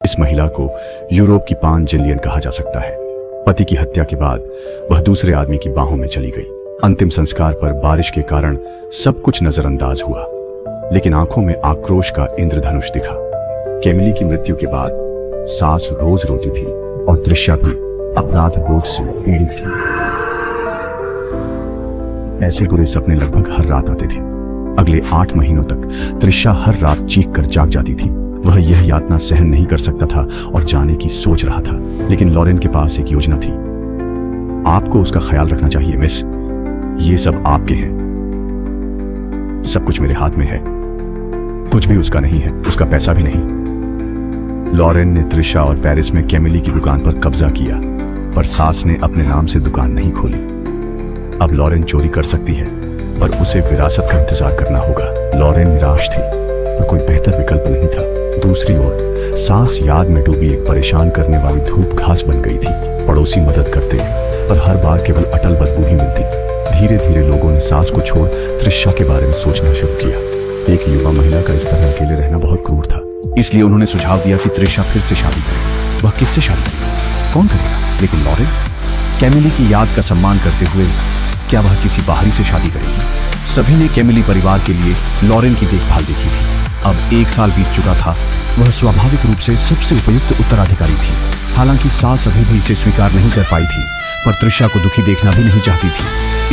इस महिला को यूरोप की पान जिलियन कहा जा सकता है। पति की हत्या के बाद वह दूसरे आदमी की बाहों में चली गई। अंतिम संस्कार पर बारिश के कारण सब कुछ नजरअंदाज हुआ, लेकिन आंखों में आक्रोश का इंद्रधनुष दिखा। केमिली की मृत्यु के बाद सास रोज रोती थी और त्रिशा भी अपराध बोध से पीड़ित थी। ऐसे बुरे सपने लगभग हर रात आते थे। अगले 8 महीनों तक त्रिशा हर रात चीख कर जाग जाती थी। वह यह यातना सहन नहीं कर सकता था और जाने की सोच रहा था, लेकिन लॉरेन के पास एक योजना थी। आपको उसका ख्याल रखना चाहिए मिस, ये सब आपके हैं। सब कुछ मेरे हाथ में है, कुछ भी उसका नहीं है, उसका पैसा भी नहीं। लॉरेन ने त्रिशा और पेरिस में केमिली की दुकान पर कब्जा किया, पर सास ने अपने नाम से दुकान नहीं खोली। अब लॉरेन चोरी कर सकती है, पर उसे विरासत का इंतजार करना होगा। लॉरेन निराश थी, पर कोई बेहतर विकल्प नहीं था। दूसरी ओर सास याद में डूबी एक परेशान करने वाली धूप घास बन गई थी। पड़ोसी मदद करते, पर हर बार केवल अटल बदबू ही मिलती। धीरे धीरे लोगों ने सास को छोड़ त्रिशा के बारे में सोचना शुरू किया। एक युवा महिला का इस तरह अकेले रहना बहुत क्रूर था, इसलिए उन्होंने सुझाव दिया कि त्रिशा फिर से शादी करे। वह किससे शादी करेगी, कौन करेगा? लेकिन लॉरेन, केमिली की याद का सम्मान करते हुए क्या वह किसी बाहरी से शादी करेगी? सभी ने केमिली परिवार के लिए लॉरेन की देखभाल देखी थी। अब 1 साल बीत चुका था। वह स्वाभाविक रूप से सबसे उपयुक्त उत्तराधिकारी थी। हालांकि सास अभी भी इसे स्वीकार नहीं कर पाई थी, पर त्रिशा को दुखी देखना भी नहीं चाहती थी।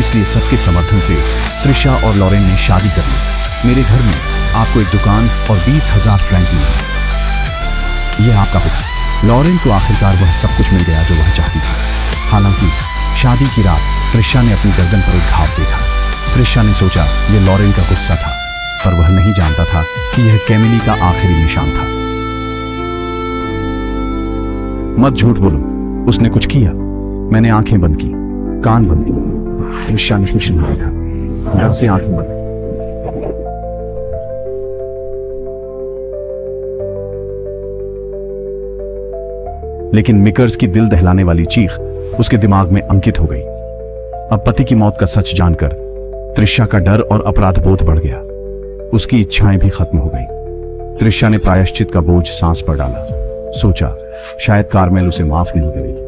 इसलिए सबके समर्थन से त्रिशा और लॉरेन ने शादी कर ली। मेरे घर में आपको एक दुकान और 20,000 फ्रैंक मिले। यह आपका होगा। लॉरेन को आखिरकार वह सब कुछ मिल गया जो वह चाहती थी। हालांकि शादी की रात त्रिशा ने अपनी गर्दन पर एक घाव देखा। त्रिशा ने सोचा यह लॉरेन का गुस्सा था, पर वह नहीं जानता था कि यह केमिली का आखिरी निशान था। मत झूठ बोलो, उसने कुछ किया। मैंने आंखें बंद की, कान बंद किए। त्रिशा ने कुछ नहीं देखा, डर से आंखें बंद। लेकिन मिकर्स की दिल दहलाने वाली चीख उसके दिमाग में अंकित हो गई। अब पति की मौत का सच जानकर त्रिशा का डर और अपराध बोध बढ़ गया। उसकी इच्छाएं भी खत्म हो गई। त्रिशा ने प्रायश्चित का बोझ सांस पर डाला। सोचा शायद कार्मेल उसे माफ नहीं करेगी।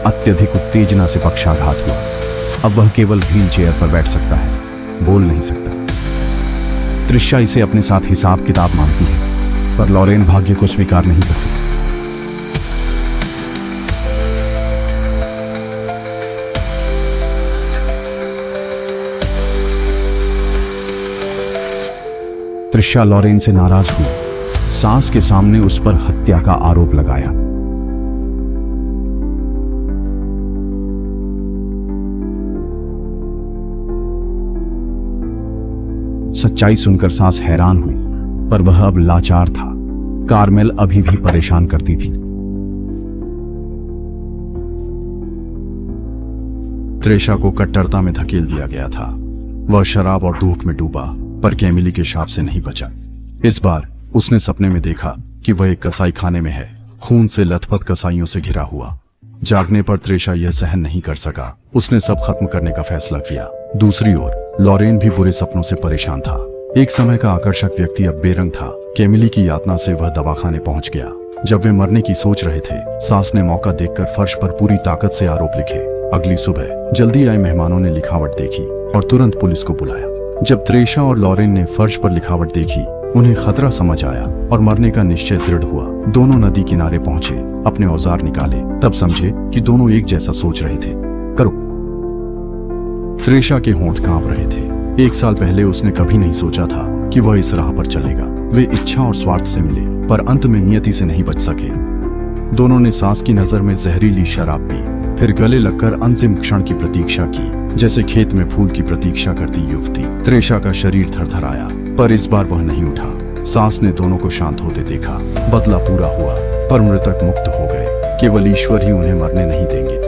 अत्यधिक उत्तेजना से पक्षाघात हुआ। अब वह केवल व्हील चेयर पर बैठ सकता है, बोल नहीं सकता। त्रिशा इसे अपने साथ हिसाब किताब मांगती है, पर लॉरेन भाग्य को स्वीकार नहीं करती। त्रिशा लॉरेन से नाराज हुई। सास के सामने उस पर हत्या का आरोप लगाया। सच्चाई सुनकर सास हैरान हुई, पर वह अब लाचार था। कार्मेल अभी भी परेशान करती थी। त्रिशा को कट्टरता में धकेल दिया गया था। वह शराब और दुख में डूबा, पर केमिली के शाप से नहीं बचा। इस बार उसने सपने में देखा कि वह एक कसाई खाने में है, खून से लथपथ कसाईयों से घिरा हुआ। जागने पर त्रिशा यह सहन नहीं कर सका। उसने सब खत्म करने का फैसला किया। दूसरी ओर लॉरेन भी बुरे सपनों से परेशान था। एक समय का आकर्षक व्यक्ति अब बेरंग था। केमिली की यातना से वह दवाखाने पहुंच गया। जब वे मरने की सोच रहे थे, सास ने मौका देखकर फर्श पर पूरी ताकत से आरोप लिखे। अगली सुबह जल्दी आए मेहमानों ने लिखावट देखी और तुरंत पुलिस को बुलाया। जब त्रिशा और लॉरेन ने फर्श पर लिखावट देखी, उन्हें खतरा समझ आया और मरने का निश्चय दृढ़ हुआ। दोनों नदी किनारे पहुंचे, अपने औजार निकाले, तब समझे कि दोनों एक जैसा सोच रहे थे। करो। त्रिशा के होंठ कांप रहे थे। 1 साल पहले उसने कभी नहीं सोचा था कि वह इस राह पर चलेगा। वे इच्छा और स्वार्थ से मिले, पर अंत में नियति से नहीं बच सके। दोनों ने सास की नजर में जहरीली शराब पी, फिर गले लगकर अंतिम क्षण की प्रतीक्षा की, जैसे खेत में फूल की प्रतीक्षा करती युवती। त्रिशा का शरीर थरथराया, पर इस बार वह नहीं उठा। सास ने दोनों को शांत होते देखा। बदला पूरा हुआ, पर मृतक मुक्त हो गए। केवल ईश्वर ही उन्हें मरने नहीं देंगे।